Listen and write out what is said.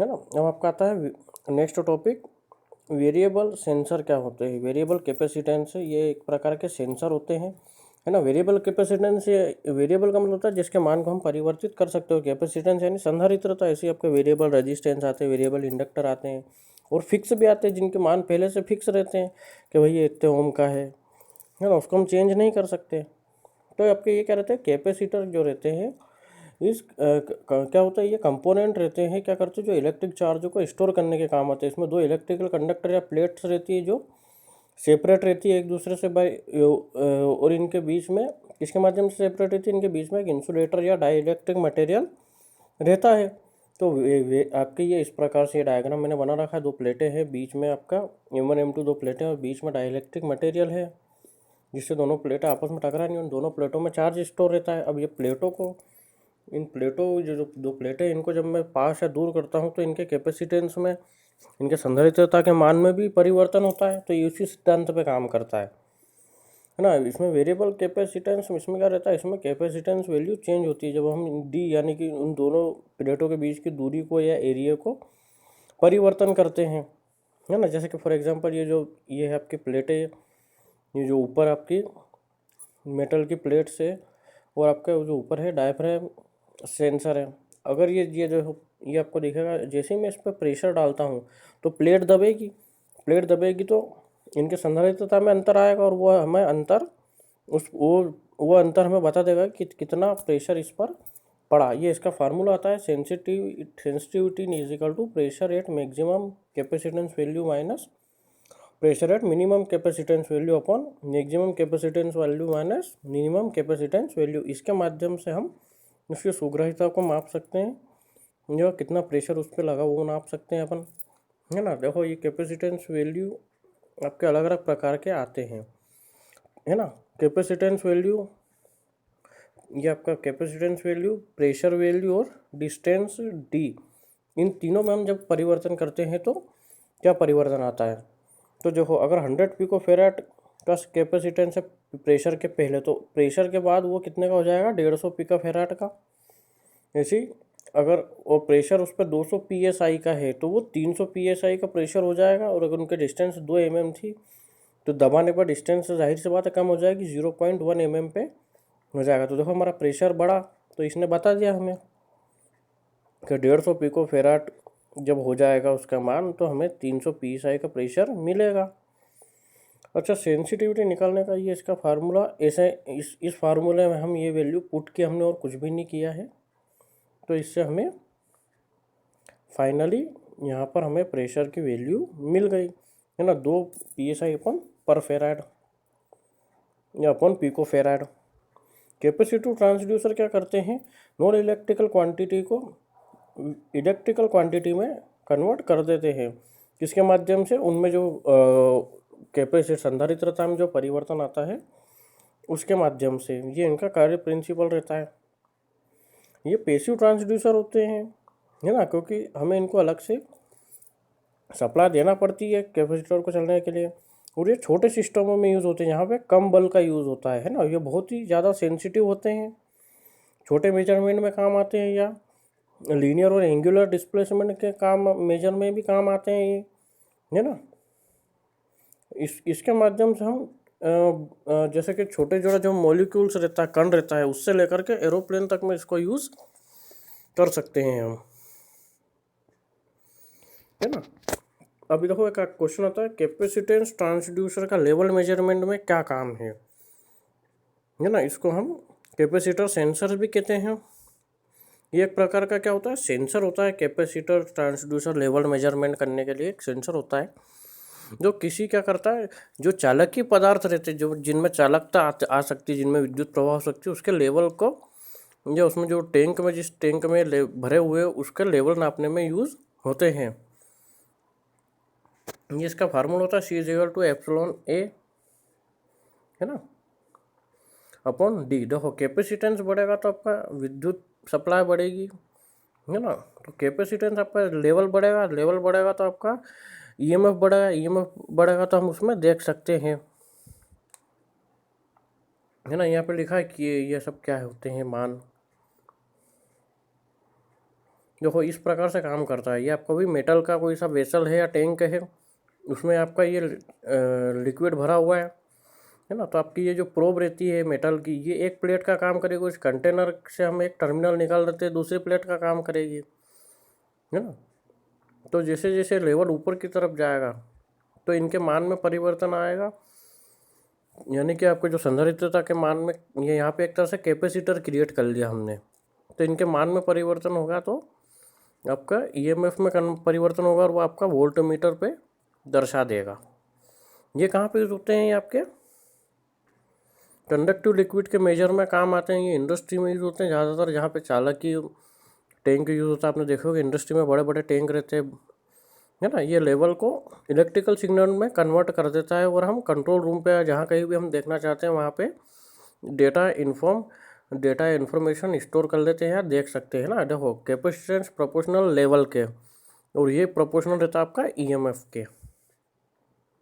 है ना। अब आपका आता है नेक्स्ट टॉपिक, वेरिएबल सेंसर क्या होते हैं। वेरिएबल कैपेसिटेंस ये एक प्रकार के सेंसर होते हैं, है ना। वेरिएबल कैपेसिटेंस, ये वेरिएबल का मतलब होता है जिसके मान को हम परिवर्तित कर सकते हो। कैपेसिटेंस यानी संधारित्रता। ऐसे आपके वेरिएबल रेजिस्टेंस आते हैं, वेरिएबल इंडक्टर आते हैं, और फिक्स भी आते हैं जिनके मान पहले से फिक्स रहते हैं कि भाई ये इतने ओम का है ना, उसको हम चेंज नहीं कर सकते। तो आपके ये क्या रहते हैं, कैपेसिटर जो रहते हैं, इस क्या होता है, ये कंपोनेंट रहते हैं, क्या करते हैं, जो इलेक्ट्रिक चार्ज को स्टोर करने के काम आते हैं। इसमें दो इलेक्ट्रिकल कंडक्टर या प्लेट्स रहती है जो सेपरेट रहती है एक दूसरे से बाय, और इनके बीच में, इसके माध्यम से सेपरेट रहती है, इनके बीच में एक इंसुलेटर या डाइलेक्ट्रिक मटेरियल रहता है। तो आपके ये इस प्रकार से ये डायग्राम मैंने बना रखा है। दो प्लेटें हैं, बीच में आपका M1 M2 दो प्लेटें, और बीच में डाइलेक्ट्रिक मटेरियल है, जिससे दोनों प्लेटें आपस में टकरा नहीं, उन दोनों प्लेटों में चार्ज स्टोर रहता है। अब ये प्लेटों को, इन प्लेटों जो दो प्लेटें, इनको जब मैं पास या दूर करता हूँ तो इनके कैपेसिटेंस में, इनके संधारित्रता के मान में भी परिवर्तन होता है। तो ये उसी सिद्धांत पे काम करता है ना। इसमें वेरिएबल कैपेसिटेंस, इसमें क्या रहता है, इसमें कैपेसिटेंस वैल्यू चेंज होती है जब हम डी यानी कि उन दोनों प्लेटों के बीच की दूरी को या एरिया को परिवर्तन करते हैं, है ना। जैसे कि फॉर एग्जांपल ये है आपकी प्लेटें, ये जो ऊपर आपकी मेटल की प्लेट्स है, और आपका जो ऊपर है डायफ्राम सेंसर है। अगर ये आपको दिखेगा, जैसे ही मैं इस पर प्रेशर डालता हूँ तो प्लेट दबेगी, तो इनके संधारित्रता में अंतर आएगा, और वो हमें अंतर, उस वो अंतर हमें बता देगा कि कितना प्रेशर इस पर पड़ा। ये इसका फार्मूला आता है, sensitivity is equal to pressure at maximum capacitance value minus pressure at minimum capacitance value upon maximum capacitance value minus minimum capacitance value. इसके माध्यम से हम उसकी सुग्राह्यता को माप सकते हैं, जो कितना प्रेशर उस पर लगा वो नाप सकते हैं अपन, है ना। देखो ये कैपेसिटेंस वैल्यू आपके अलग अलग प्रकार के आते हैं, है ना। कैपेसिटेंस वैल्यू, ये आपका कैपेसिटेंस वैल्यू, प्रेशर वैल्यू और डिस्टेंस डी, इन तीनों में हम जब परिवर्तन करते हैं तो क्या परिवर्तन आता है। तो देखो, अगर 100 पिको फेराड का कैपेसिटेंस है प्रेशर के पहले, तो प्रेशर के बाद वो कितने का हो जाएगा, 150 पिका फेराड का। ऐसे ही अगर और प्रेशर उस पर 200 PSI का है तो वो 300 PSI का प्रेशर हो जाएगा। और अगर उनके डिस्टेंस 2 mm थी तो दबाने पर डिस्टेंस जाहिर सी बात है कम हो जाएगी, 0.1 mm पे हो जाएगा। तो देखो हमारा प्रेशर बढ़ा, तो इसने बता दिया हमें कि 150 पिको फेराड जब हो जाएगा उसका मान, तो हमें 300 PSI का प्रेशर मिलेगा। अच्छा, सेंसिटिविटी निकालने का ये इसका फार्मूला ऐसे, इस फार्मूले में हम ये वैल्यू पुट किया हमने और कुछ भी नहीं किया है, तो इससे हमें फाइनली यहाँ पर हमें प्रेशर की वैल्यू मिल गई, है ना। 2 PSI अपन पर फेराड या अपन पिको फेराड। कैपेसिटिव ट्रांसड्यूसर क्या करते हैं, नॉन इलेक्ट्रिकल क्वांटिटी को इलेक्ट्रिकल क्वांटिटी में कन्वर्ट कर देते हैं। किसके माध्यम से, उनमें जो कैपेसिटी संधारित्रता में जो परिवर्तन आता है उसके माध्यम से। ये इनका कार्य प्रिंसिपल रहता है। ये पैसिव ट्रांसड्यूसर होते हैं, है ना, क्योंकि हमें इनको अलग से सप्लाई देना पड़ती है कैपेसिटर को चलने के लिए। और ये छोटे सिस्टमों में यूज़ होते हैं, यहाँ पे कम बल का यूज़ होता है ना। ये बहुत ही ज़्यादा सेंसिटिव होते हैं, छोटे मेजरमेंट में काम आते हैं, या लीनियर और एंगुलर डिस्प्लेसमेंट के काम मेजर में भी काम आते हैं ये, है ना। इसके माध्यम से हम जैसे कि छोटे जोड़ा जो मॉलिक्यूल्स रहता है, कण रहता है, उससे लेकर के एरोप्लेन तक में इसको यूज़ कर सकते हैं हम, है ना। अभी देखो एक क्वेश्चन आता है, कैपेसिटेंस ट्रांसड्यूसर का लेवल मेजरमेंट में क्या काम है ना। इसको हम कैपेसिटर सेंसर भी कहते हैं। ये एक प्रकार का क्या होता है, सेंसर होता है। कैपेसिटर ट्रांसड्यूसर लेवल मेजरमेंट करने के लिए एक सेंसर होता है, जो किसी क्या करता है, जो चालकीय पदार्थ रहते हैं, जो जिनमें चालकता आ सकती है, जिनमें विद्युत प्रवाह हो सकती है, उसके लेवल को, या उसमें जो टैंक में, जिस टैंक में भरे हुए उसके लेवल नापने में यूज़ होते हैं। ये इसका फार्मूला होता है C=ε है ना, अपॉन डी। देखो कैपेसिटेंस बढ़ेगा तो आपका विद्युत सप्लाई बढ़ेगी, है ना। तो कैपेसिटेंस आपका लेवल बढ़ेगा तो आपका ईएमएफ बढ़ेगा तो हम उसमें देख सकते हैं, है ना। यहाँ पे लिखा है कि ये सब क्या होते हैं मान, देखो इस प्रकार से काम करता है। ये आपका भी मेटल का कोई सा वेसल है या टैंक है, उसमें आपका ये लिक्विड भरा हुआ है ना। तो आपकी ये जो प्रोब रहती है मेटल की, ये एक प्लेट का काम करेगी। उस कंटेनर से हम एक टर्मिनल निकाल देते हैं, दूसरी प्लेट का काम करेगी, है ना। तो जैसे जैसे लेवल ऊपर की तरफ जाएगा तो इनके मान में परिवर्तन आएगा, यानी कि आपको जो संधारित्रता के मान में, ये यहाँ पे एक तरह से कैपेसिटर क्रिएट कर लिया हमने। तो इनके मान में परिवर्तन होगा तो आपका ईएमएफ में परिवर्तन होगा, और वो आपका वोल्टमीटर पे दर्शा देगा। ये कहाँ पे यूज होते हैं? ये आपके कंडक्टिव लिक्विड के मेजर में काम आते हैं। ये इंडस्ट्री में यूज होते हैं ज़्यादातर, जहाँ पे चालक टैंक यूज होता है। आपने देखा होगा इंडस्ट्री में बड़े बड़े टैंक रहते हैं, है ना। ये लेवल को इलेक्ट्रिकल सिग्नल में कन्वर्ट कर देता है, और हम कंट्रोल रूम पे जहाँ कहीं भी हम देखना चाहते हैं वहाँ पे डेटा इन्फॉर्मेशन स्टोर कर लेते हैं या देख सकते हैं ना। देखो कैपेसिटेंस प्रोपोर्शनल लेवल के, और ये प्रोपोर्शनल रहता है आपका ईएमएफ के।